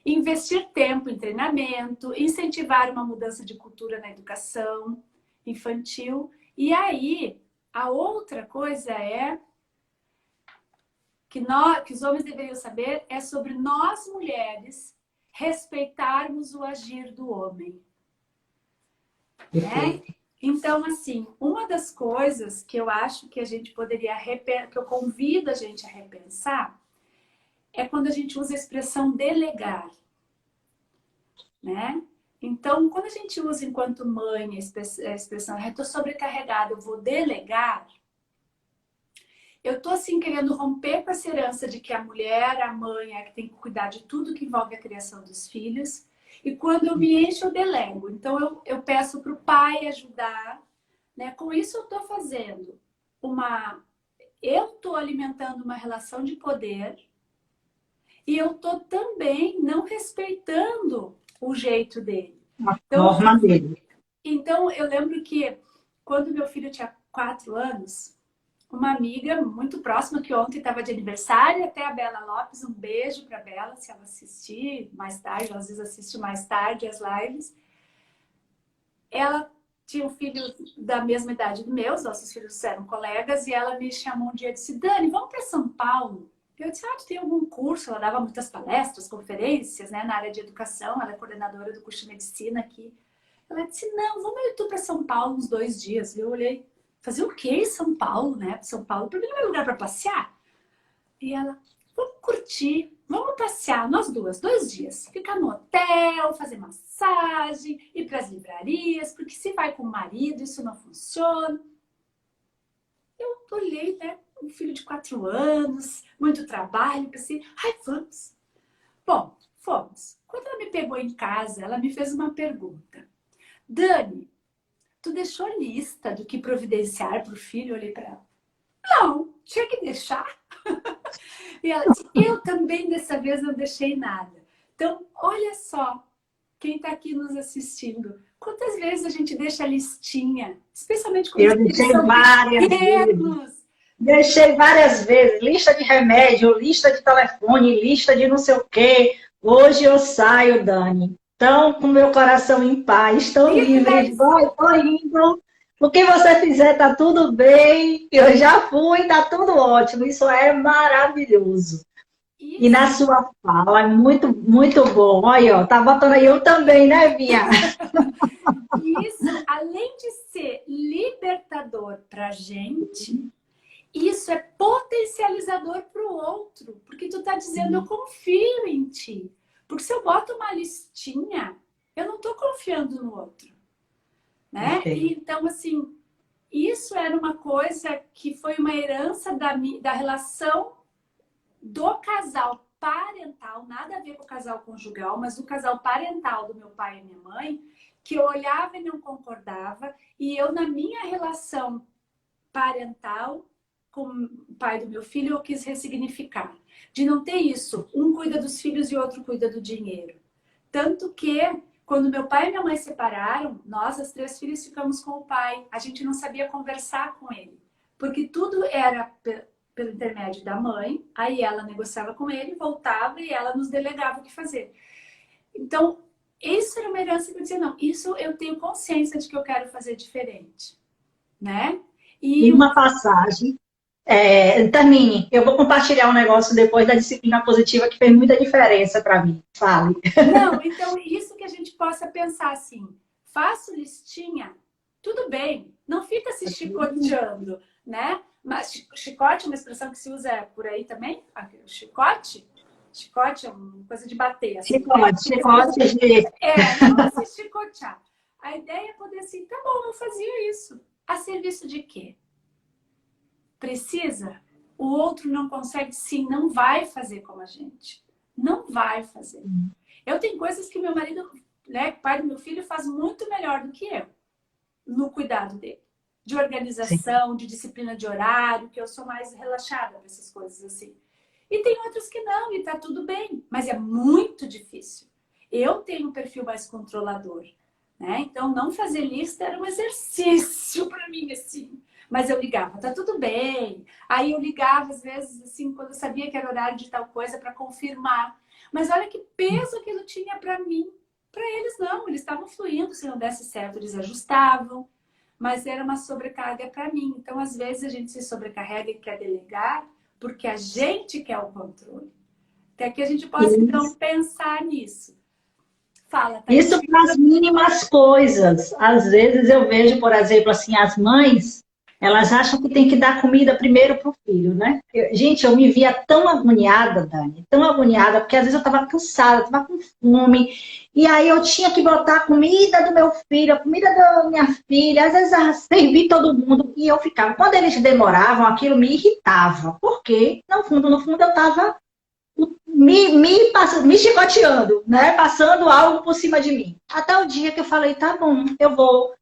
Investir tempo em treinamento, incentivar uma mudança de cultura na educação infantil. E aí, a outra coisa que os homens deveriam saber é sobre nós, mulheres, respeitarmos o agir do homem. Né? Então, assim, uma das coisas que eu acho que a gente poderia que eu convido a gente a repensar é quando a gente usa a expressão delegar, né? Então, quando a gente usa enquanto mãe a expressão eu estou sobrecarregada, eu vou delegar, eu estou assim querendo romper com essa herança de que a mulher, a mãe é que tem que cuidar de tudo que envolve a criação dos filhos. E quando eu me encho, eu delego. Então, eu peço para o pai ajudar, né? Com isso, eu estou fazendo eu estou alimentando uma relação de poder e eu estou também não respeitando o jeito dele. A forma dele. Então, eu lembro que quando meu filho tinha 4 anos, uma amiga muito próxima que ontem estava de aniversário, até a Bela Lopes, um beijo para a Bela, se ela assistir mais tarde, ela às vezes assiste mais tarde as lives. Ela tinha um filho da mesma idade do meu, os nossos filhos eram colegas, e ela me chamou um dia e disse, Dani, vamos para São Paulo? Eu disse, tu tem algum curso? Ela dava muitas palestras, conferências, né, na área de educação, ela é coordenadora do curso de medicina aqui. Ela disse, não, vamos tu para São Paulo uns 2 dias. Eu olhei, fazer o quê em São Paulo, né? São Paulo, para mim não é lugar para passear. E ela, vamos curtir, vamos passear, nós duas, 2 dias. Ficar no hotel, fazer massagem, ir para as livrarias, porque se vai com o marido, isso não funciona. Eu olhei, né? Um filho de 4 anos, muito trabalho, pensei, vamos. Bom, fomos. Quando ela me pegou em casa, ela me fez uma pergunta. Dani, tu deixou lista do que providenciar para o filho? Eu olhei para ela. Não, tinha que deixar. E ela disse, eu também dessa vez não deixei nada. Então, olha só, quem está aqui nos assistindo, quantas vezes a gente deixa a listinha, especialmente quando eu deixei várias vezes. Deixei várias vezes, lista de remédio, lista de telefone, lista de não sei o quê. Hoje eu saio, Dani, tão com meu coração em paz, tão livre. Estou indo. O que você fizer tá tudo bem. Eu já fui, tá tudo ótimo. Isso é maravilhoso. Isso. E na sua fala é muito, muito bom. Olha, ó, tá botando aí eu também, né, Bia? Isso, além de ser libertador pra gente, isso é potencializador para o outro, porque tu tá dizendo, eu confio em ti. Porque se eu boto uma listinha, eu não tô confiando no outro, né? Okay. Então, assim, isso era uma coisa que foi uma herança da relação do casal parental, nada a ver com o casal conjugal, mas do casal parental do meu pai e minha mãe, que eu olhava e não concordava, e eu, na minha relação parental, com o pai do meu filho, eu quis ressignificar. De não ter isso, um cuida dos filhos e o outro cuida do dinheiro. Tanto que, quando meu pai e minha mãe se separaram, nós, as 3 filhas, ficamos com o pai. A gente não sabia conversar com ele. Porque tudo era pelo intermédio da mãe, aí ela negociava com ele, voltava e ela nos delegava o que fazer. Então, isso era uma herança que eu dizia, não, isso eu tenho consciência de que eu quero fazer diferente. Né? E uma passagem... Termine, eu vou compartilhar um negócio depois da disciplina positiva que fez muita diferença para mim. Fale. Não, então isso que a gente possa pensar assim, faço listinha, tudo bem, não fica se chicoteando, né? Mas chicote é uma expressão que se usa por aí também, chicote? Chicote é uma coisa de bater, assim. Chicote de... Não se chicotear. A ideia é poder assim, tá bom, eu fazia isso. A serviço de quê? Precisa? O outro não consegue, sim, não vai fazer como a gente. Não vai fazer. Eu tenho coisas que meu marido, né, pai do meu filho, faz muito melhor do que eu no cuidado dele. De organização, sim, de disciplina de horário, que eu sou mais relaxada com essas coisas assim. E tem outros que não, e tá tudo bem. Mas é muito difícil. Eu tenho um perfil mais controlador, né? Então, não fazer lista era um exercício para mim, assim. Mas eu ligava, tá tudo bem. Aí eu ligava, às vezes, assim, quando eu sabia que era horário de tal coisa, para confirmar. Mas olha que peso aquilo tinha para mim. Para eles, não. Eles estavam fluindo. Se não desse certo, eles ajustavam. Mas era uma sobrecarga para mim. Então, às vezes, a gente se sobrecarrega e quer delegar porque a gente quer o controle. Até que a gente possa, então, pensar nisso. Fala, Thaís. Isso para as mínimas coisas. Às vezes eu vejo, por exemplo, assim, as mães, elas acham que tem que dar comida primeiro para o filho, né? Gente, eu me via tão agoniada, Dani, tão agoniada, porque às vezes eu estava cansada, estava com fome, e aí eu tinha que botar a comida do meu filho, a comida da minha filha, às vezes eu servi todo mundo, e eu ficava. Quando eles demoravam, aquilo me irritava, porque, no fundo eu estava me chicoteando, né? Passando algo por cima de mim. Até o dia que eu falei, tá bom, eu vou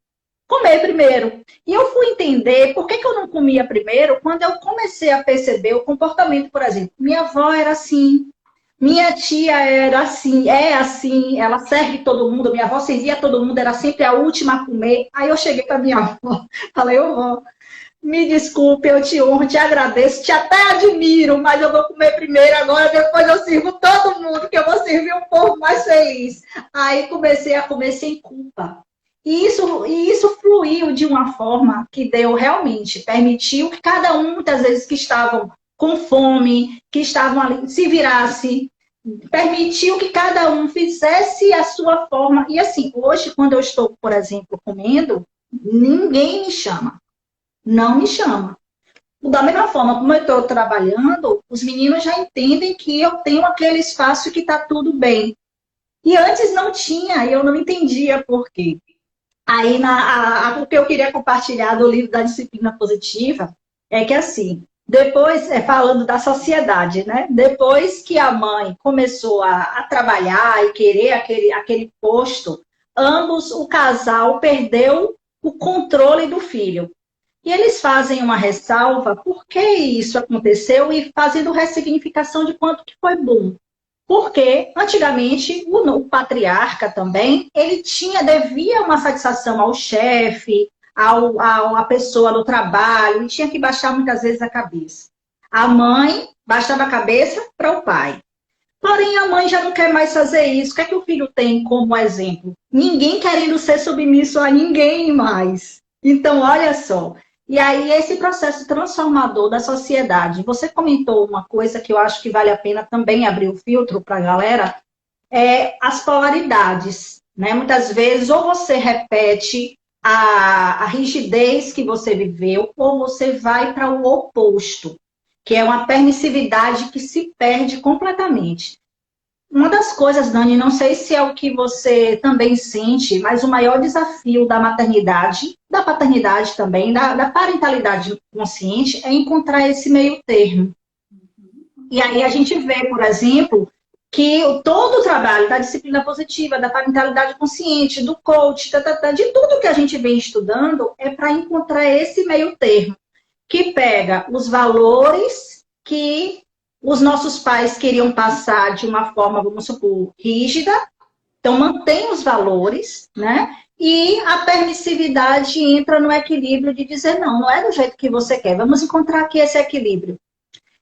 comer primeiro. E eu fui entender por que, que eu não comia primeiro quando eu comecei a perceber o comportamento, por exemplo. Minha avó era assim, minha tia era assim, é assim, ela serve todo mundo, minha avó servia todo mundo, era sempre a última a comer. Aí eu cheguei para minha avó, falei, ô vó, me desculpe, eu te honro, te agradeço, te até admiro, mas eu vou comer primeiro agora, depois eu sirvo todo mundo, que eu vou servir um povo mais feliz. Aí comecei a comer sem culpa. E isso fluiu de uma forma que deu realmente, permitiu que cada um, muitas vezes, que estavam com fome, que estavam ali, se virasse, permitiu que cada um fizesse a sua forma. E assim, hoje, quando eu estou, por exemplo, comendo, ninguém me chama. Não me chama. Da mesma forma como eu estou trabalhando, os meninos já entendem que eu tenho aquele espaço que está tudo bem. E antes não tinha, e eu não entendia por quê. Aí, o que eu queria compartilhar do livro da disciplina positiva é que, assim, depois, falando da sociedade, né? Depois que a mãe começou a trabalhar e querer aquele posto, ambos, o casal, perdeu o controle do filho. E eles fazem uma ressalva por que isso aconteceu e fazendo ressignificação de quanto que foi bom. Porque, antigamente, o patriarca também, ele devia uma satisfação ao chefe, à pessoa do trabalho, e tinha que baixar muitas vezes a cabeça. A mãe baixava a cabeça para o pai. Porém, a mãe já não quer mais fazer isso. O que é que o filho tem como exemplo? Ninguém querendo ser submisso a ninguém mais. Então, olha só. E aí, esse processo transformador da sociedade, você comentou uma coisa que eu acho que vale a pena também abrir o filtro para a galera, é as polaridades, né? Muitas vezes, ou você repete a rigidez que você viveu, ou você vai para o oposto, que é uma permissividade que se perde completamente. Uma das coisas, Dani, não sei se é o que você também sente, mas o maior desafio da maternidade, da paternidade também, da parentalidade consciente, é encontrar esse meio termo. E aí a gente vê, por exemplo, que todo o trabalho da disciplina positiva, da parentalidade consciente, do coach, de tudo que a gente vem estudando, é para encontrar esse meio termo, que pega os valores que os nossos pais queriam passar de uma forma, vamos supor, rígida, então mantém os valores, né? E a permissividade entra no equilíbrio de dizer, não, não é do jeito que você quer, vamos encontrar aqui esse equilíbrio.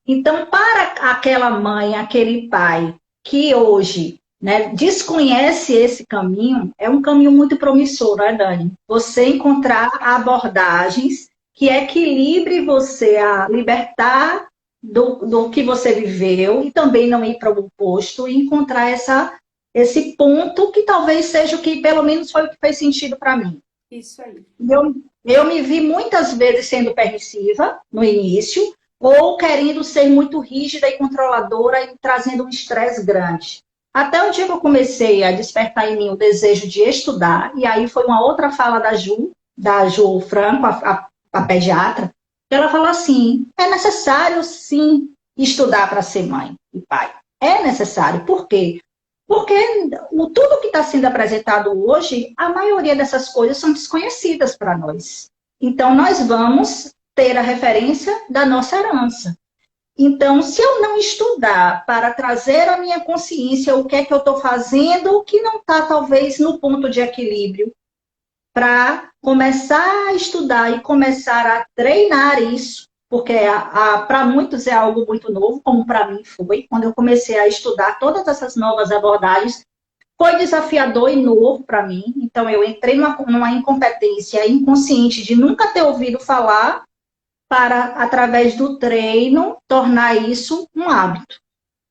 Então, para aquela mãe, aquele pai que hoje, né, desconhece esse caminho, é um caminho muito promissor, né, Dani? Você encontrar abordagens que equilibre você a libertar do que você viveu e também não ir para o oposto e encontrar esse ponto que talvez seja o que, pelo menos, foi o que fez sentido para mim. Isso aí. Eu me vi muitas vezes sendo permissiva no início, ou querendo ser muito rígida e controladora e trazendo um estresse grande. Até o dia que eu comecei a despertar em mim o desejo de estudar, e aí foi uma outra fala da Ju Franco, a pediatra, que ela falou assim, é necessário sim estudar para ser mãe e pai. É necessário. Por quê? Porque tudo que está sendo apresentado hoje, a maioria dessas coisas são desconhecidas para nós. Então, nós vamos ter a referência da nossa herança. Então, se eu não estudar para trazer à minha consciência o que é que eu estou fazendo, que não está talvez no ponto de equilíbrio, para começar a estudar e começar a treinar isso, porque para muitos é algo muito novo, como para mim foi, quando eu comecei a estudar todas essas novas abordagens, foi desafiador e novo para mim. Então, eu entrei numa incompetência inconsciente de nunca ter ouvido falar, para, através do treino, tornar isso um hábito.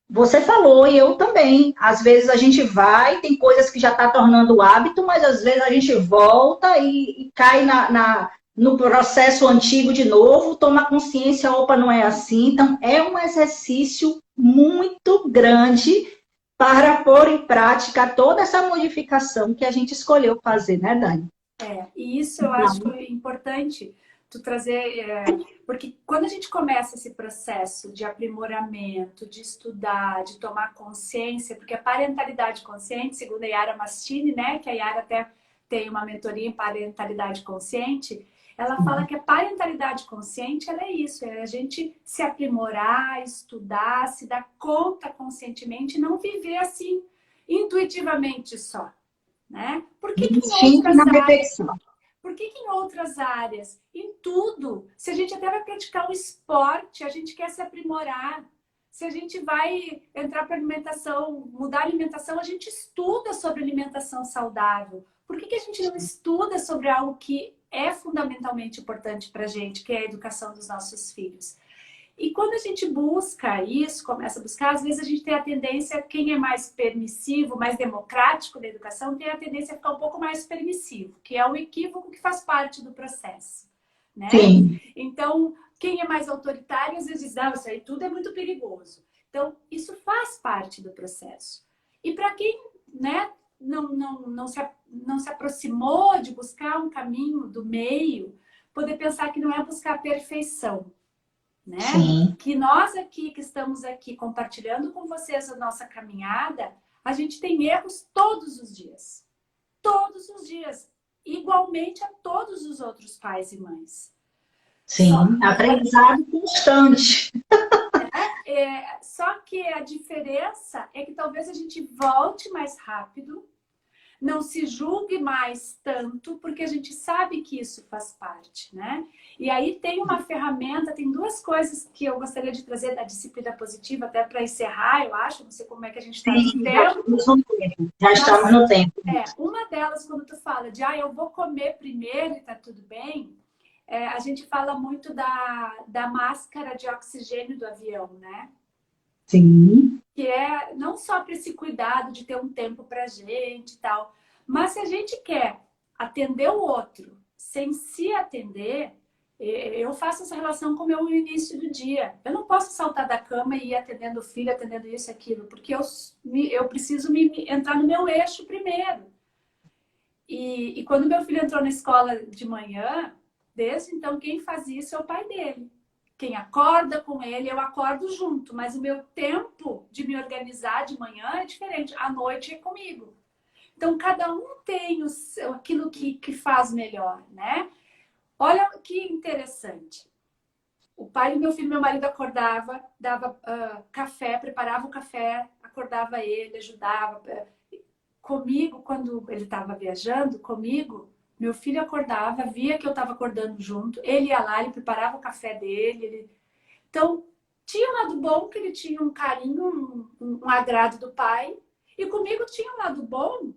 Você falou, e eu também. Às vezes a gente vai, tem coisas que já está tornando hábito, mas às vezes a gente volta e cai no processo antigo de novo, toma consciência, opa, não é assim. Então, é um exercício muito grande para pôr em prática toda essa modificação que a gente escolheu fazer, né, Dani? E isso eu acho importante tu trazer, porque quando a gente começa esse processo de aprimoramento, de estudar, de tomar consciência, porque a parentalidade consciente, segundo a Yara Mastini, né, que a Yara até tem uma mentoria em parentalidade consciente, ela fala que a parentalidade consciente, ela é isso, é a gente se aprimorar, estudar, se dar conta conscientemente, não viver assim, intuitivamente só, né? Por que que em outras áreas... Por que que em outras áreas, em tudo, se a gente até vai praticar um esporte, a gente quer se aprimorar. Se a gente vai entrar para alimentação, mudar a alimentação, a gente estuda sobre alimentação saudável. Por que que a gente não estuda sobre algo que é fundamentalmente importante para a gente, que é a educação dos nossos filhos? E quando a gente busca isso, começa a buscar, às vezes a gente tem a tendência, quem é mais permissivo, mais democrático da educação, tem a tendência a ficar um pouco mais permissivo, que é um equívoco que faz parte do processo, né? Sim. Então, quem é mais autoritário, às vezes diz, não, isso aí tudo é muito perigoso. Então, isso faz parte do processo. E para quem, né, não se aproximou de buscar um caminho do meio, poder pensar que não é buscar a perfeição, né? Sim. Que nós aqui, que estamos aqui compartilhando com vocês a nossa caminhada, a gente tem erros todos os dias. Todos os dias. Igualmente a todos os outros pais e mães. Sim, aprendizado constante. Só que a diferença é que talvez a gente volte mais rápido, não se julgue mais tanto, porque a gente sabe que isso faz parte, né? E aí tem uma ferramenta, tem duas coisas que eu gostaria de trazer da disciplina positiva, até para encerrar, eu acho, não sei como é que a gente está no tempo. Já estamos no tempo. Uma delas, quando tu fala de, eu vou comer primeiro e tá tudo bem, a gente fala muito da máscara de oxigênio do avião, né? Sim. Que é não só para esse cuidado de ter um tempo para a gente e tal, mas se a gente quer atender o outro sem se atender, eu faço essa relação com o meu início do dia. Eu não posso saltar da cama e ir atendendo o filho, atendendo isso e aquilo, porque eu preciso entrar no meu eixo primeiro. E quando meu filho entrou na escola de manhã, desde então quem faz isso é o pai dele. Quem acorda com ele, eu acordo junto, mas o meu tempo de me organizar de manhã é diferente. À noite é comigo. Então, cada um tem aquilo que faz melhor, né? Olha que interessante. O pai do meu filho, meu marido, acordava, dava café, preparava o café, acordava ele, ajudava. Comigo, quando ele estava viajando, comigo, meu filho acordava, via que eu estava acordando junto, ele ia lá, ele preparava o café dele. Então, tinha um lado bom, que ele tinha um carinho, um agrado do pai, e comigo tinha um lado bom,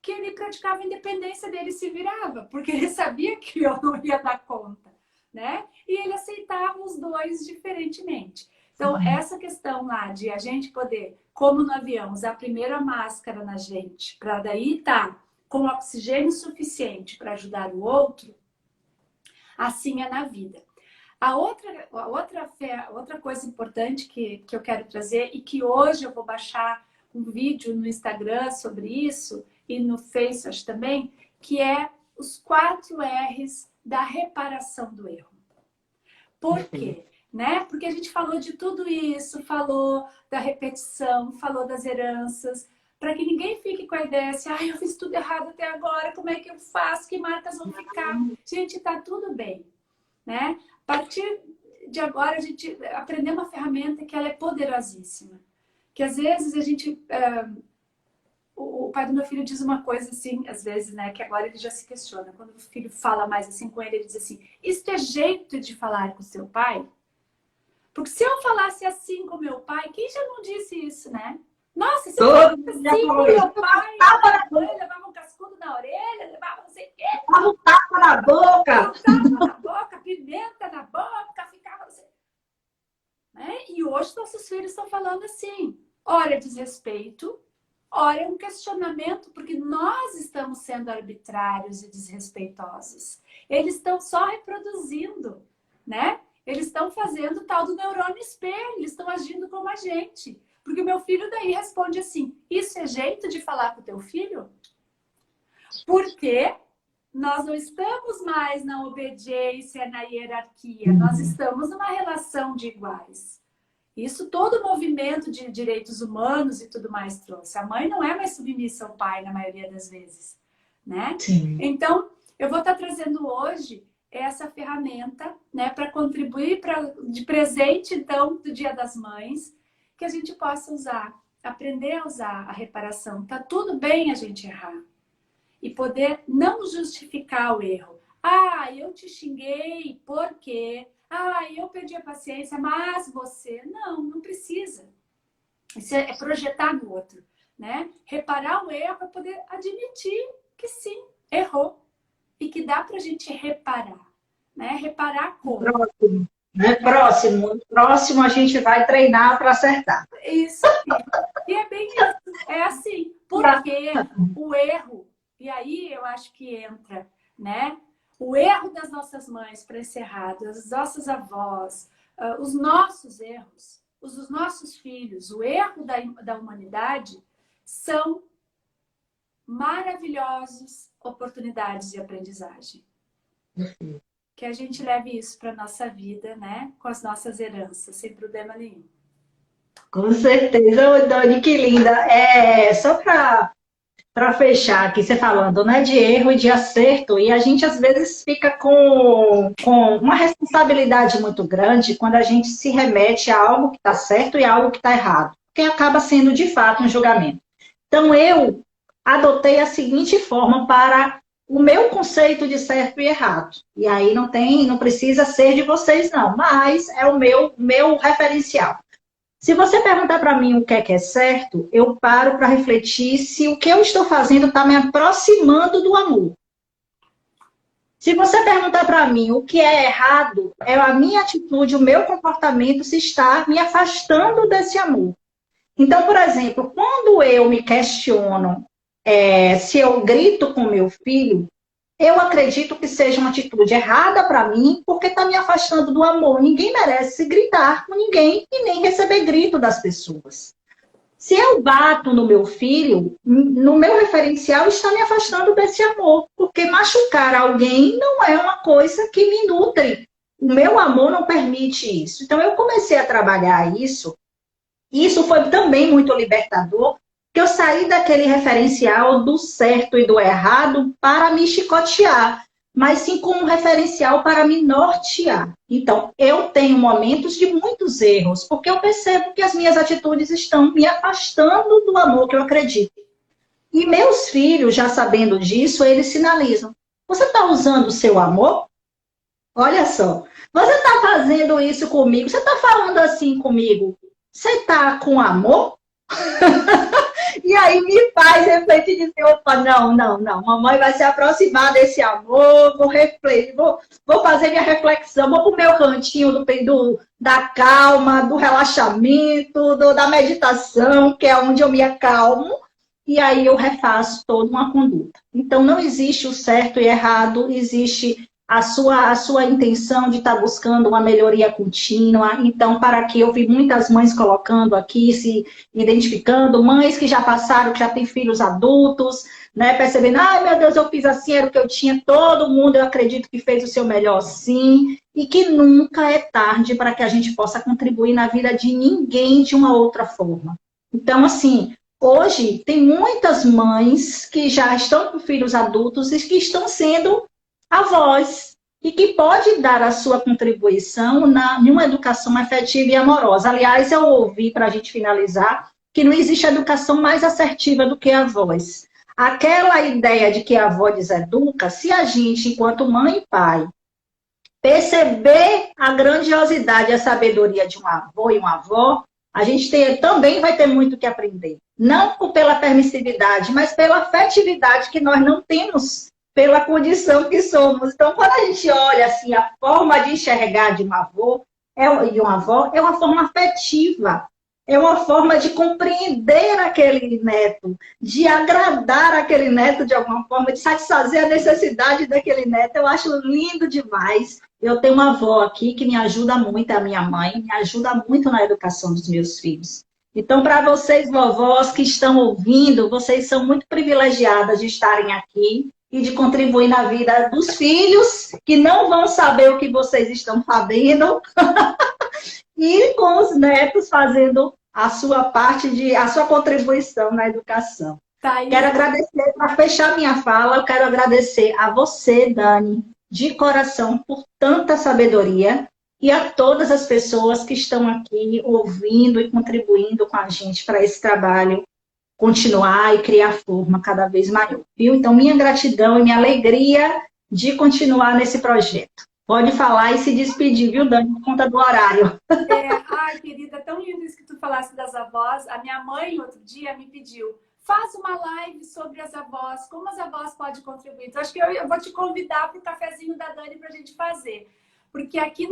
que ele praticava a independência dele e se virava, porque ele sabia que eu não ia dar conta, né? E ele aceitava os dois diferentemente. Então, essa questão lá de a gente poder, como no avião, usar primeiro a máscara na gente, para daí estar com oxigênio suficiente para ajudar o outro, assim é na vida. A outra coisa importante que eu quero trazer e que hoje eu vou baixar um vídeo no Instagram sobre isso e no Facebook também, que é os 4 R's da reparação do erro. Por quê? Né? Porque a gente falou de tudo isso, falou da repetição, falou das heranças, para que ninguém fique com a ideia assim, eu fiz tudo errado até agora, como é que eu faço? Que marcas vão ficar? Gente, tá tudo bem, né? A partir de agora, a gente aprender uma ferramenta que ela é poderosíssima. Que às vezes a gente... O pai do meu filho diz uma coisa assim, às vezes, né? Que agora ele já se questiona. Quando o filho fala mais assim com ele, ele diz assim, isso é jeito de falar com seu pai? Porque se eu falasse assim com meu pai, quem já não disse isso, né? Nossa, se eu falasse assim com meu pai, ele levava um cascudo na orelha, levava não sei o quê. Dava um tapa na boca. Tapa na boca, pimenta na boca, ficava assim. Né? E hoje nossos filhos estão falando assim, ora desrespeito, ora um questionamento, porque nós estamos sendo arbitrários e desrespeitosos. Eles estão só reproduzindo, né? Eles estão fazendo o tal do neurônio espelho, eles estão agindo como a gente. Porque o meu filho daí responde assim, isso é jeito de falar com o teu filho? Porque nós não estamos mais na obediência, na hierarquia, nós estamos numa relação de iguais. Isso todo o movimento de direitos humanos e tudo mais trouxe. A mãe não é mais submissa ao pai na maioria das vezes, né? Sim. Então, eu vou estar trazendo hoje essa ferramenta, né, para contribuir de presente, então, do Dia das Mães, que a gente possa usar, aprender a usar a reparação. Tá tudo bem a gente errar. E poder não justificar o erro. Eu te xinguei porque... eu perdi a paciência, mas você... Não precisa. Isso é projetar no outro, né? Reparar o erro é poder admitir que sim, errou. E que dá pra gente reparar, né? Reparar como? Próximo, né? Próximo a gente vai treinar para acertar. Isso. E é bem isso. É assim. Porque o erro... E aí eu acho que entra, né? O erro das nossas mães, para encerrar, das nossas avós, os nossos erros, os dos nossos filhos, o erro da humanidade são maravilhosos oportunidades de aprendizagem. Que a gente leve isso para a nossa vida, né? Com as nossas heranças, sem problema nenhum. Com certeza, ô, Dani, que linda. Só para fechar aqui, você falando, né, de erro e de acerto, e a gente às vezes fica com uma responsabilidade muito grande quando a gente se remete a algo que está certo e a algo que está errado, porque acaba sendo de fato um julgamento. Então eu adotei a seguinte forma para o meu conceito de certo e errado, e aí não precisa ser de vocês não, mas é o meu referencial. Se você perguntar para mim o que é certo, eu paro para refletir se o que eu estou fazendo está me aproximando do amor. Se você perguntar para mim o que é errado, é a minha atitude, o meu comportamento se está me afastando desse amor. Então, por exemplo, quando eu me questiono se eu grito com meu filho, eu acredito que seja uma atitude errada para mim, porque está me afastando do amor. Ninguém merece gritar com ninguém e nem receber grito das pessoas. Se eu bato no meu filho, no meu referencial está me afastando desse amor, porque machucar alguém não é uma coisa que me nutre. O meu amor não permite isso. Então eu comecei a trabalhar isso, e isso foi também muito libertador, que eu saí daquele referencial do certo e do errado para me chicotear, mas sim como um referencial para me nortear. Então, eu tenho momentos de muitos erros, porque eu percebo que as minhas atitudes estão me afastando do amor que eu acredito. E meus filhos, já sabendo disso, eles sinalizam. Você está usando o seu amor? Olha só, você está fazendo isso comigo? Você está falando assim comigo? Você está com amor? E aí me faz refletir e dizer, opa, não, mamãe vai se aproximar desse amor, vou refletir, vou fazer minha reflexão, vou pro meu cantinho da calma, do relaxamento, da meditação, que é onde eu me acalmo, e aí eu refaço toda uma conduta. Então não existe o certo e errado, existe a sua intenção de estar buscando uma melhoria contínua. Então, para que eu vi muitas mães colocando aqui, se identificando, mães que já passaram, que já têm filhos adultos, né, percebendo, ai meu Deus, eu fiz assim, era o que eu tinha, todo mundo, eu acredito que fez o seu melhor sim, e que nunca é tarde para que a gente possa contribuir na vida de ninguém de uma outra forma. Então, assim, hoje tem muitas mães que já estão com filhos adultos e que estão sendo avós, e que pode dar a sua contribuição em uma educação afetiva e amorosa. Aliás, eu ouvi, para a gente finalizar, que não existe educação mais assertiva do que a voz. Aquela ideia de que a avó deseduca, se a gente, enquanto mãe e pai, perceber a grandiosidade e a sabedoria de um avô e uma avó, a gente também vai ter muito que aprender. Não pela permissividade, mas pela afetividade que nós não temos pela condição que somos. Então, quando a gente olha assim, a forma de enxergar de um avô e uma avó é uma forma afetiva, é uma forma de compreender aquele neto, de agradar aquele neto de alguma forma, de satisfazer a necessidade daquele neto. Eu acho lindo demais. Eu tenho uma avó aqui que me ajuda muito, a minha mãe, me ajuda muito na educação dos meus filhos. Então, para vocês, vovós que estão ouvindo, vocês são muito privilegiadas de estarem aqui e de contribuir na vida dos filhos, que não vão saber o que vocês estão fazendo, e com os netos fazendo a sua parte, a sua contribuição na educação. Quero agradecer, para fechar minha fala, eu quero agradecer a você, Dani, de coração, por tanta sabedoria, e a todas as pessoas que estão aqui ouvindo e contribuindo com a gente para esse trabalho continuar e criar forma cada vez maior, viu? Então, minha gratidão e minha alegria de continuar nesse projeto. Pode falar e se despedir, viu, Dani, por conta do horário. Ai, querida, tão lindo isso que tu falasse das avós. A minha mãe, outro dia, me pediu, faz uma live sobre as avós, como as avós podem contribuir. Então, acho que eu vou te convidar para o cafezinho da Dani para a gente fazer. Porque aqui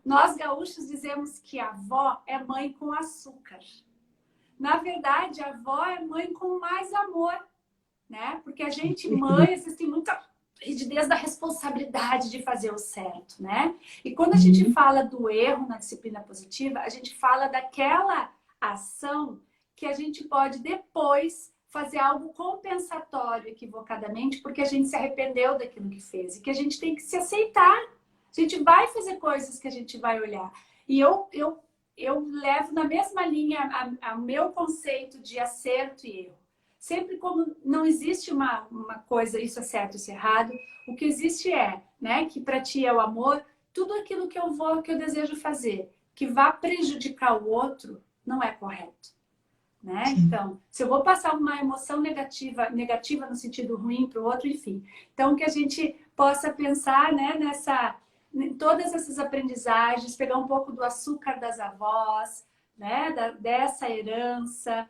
nós gaúchos dizemos que a avó é mãe com açúcar. Na verdade, a avó é mãe com mais amor, né? Porque a gente, mãe, existe muita rigidez da responsabilidade de fazer o certo, né? E quando a gente fala do erro na disciplina positiva, a gente fala daquela ação que a gente pode depois fazer algo compensatório equivocadamente, porque a gente se arrependeu daquilo que fez. E que a gente tem que se aceitar. A gente vai fazer coisas que a gente vai olhar. E eu levo na mesma linha o meu conceito de acerto e erro. Sempre como não existe uma coisa, isso é certo, isso é errado, o que existe né, que para ti é o amor, tudo aquilo que eu desejo fazer, que vá prejudicar o outro, não é correto. Né? Então, se eu vou passar uma emoção negativa no sentido ruim para o outro, enfim. Então, que a gente possa pensar, né, em todas essas aprendizagens, pegar um pouco do açúcar das avós, né, dessa herança,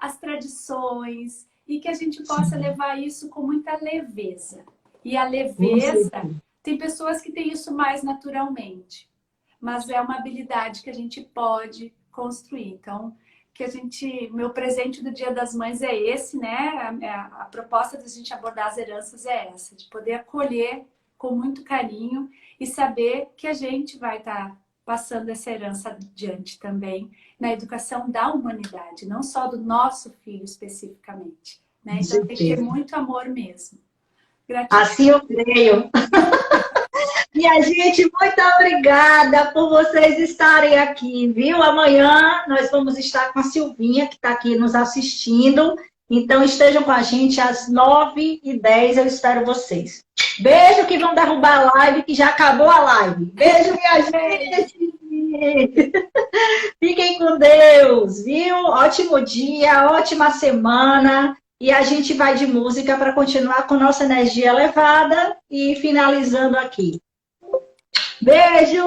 as tradições, e que a gente possa levar isso com muita leveza. E a leveza, tem pessoas que têm isso mais naturalmente, mas é uma habilidade que a gente pode construir. Então, meu presente do Dia das Mães é esse, né? A proposta da gente abordar as heranças é essa, de poder acolher com muito carinho e saber que a gente vai estar passando essa herança adiante também na educação da humanidade, não só do nosso filho especificamente. Né? Então tem que ter muito amor mesmo. Gratidão. Assim eu creio. Minha gente, muito obrigada por vocês estarem aqui, viu? Amanhã nós vamos estar com a Silvinha, que está aqui nos assistindo. Então estejam com a gente às 9h10, eu espero vocês. Beijo, que vão derrubar a live, que já acabou a live. Beijo, minha gente! Fiquem com Deus, viu? Ótimo dia, ótima semana. E a gente vai de música para continuar com nossa energia elevada e finalizando aqui. Beijo!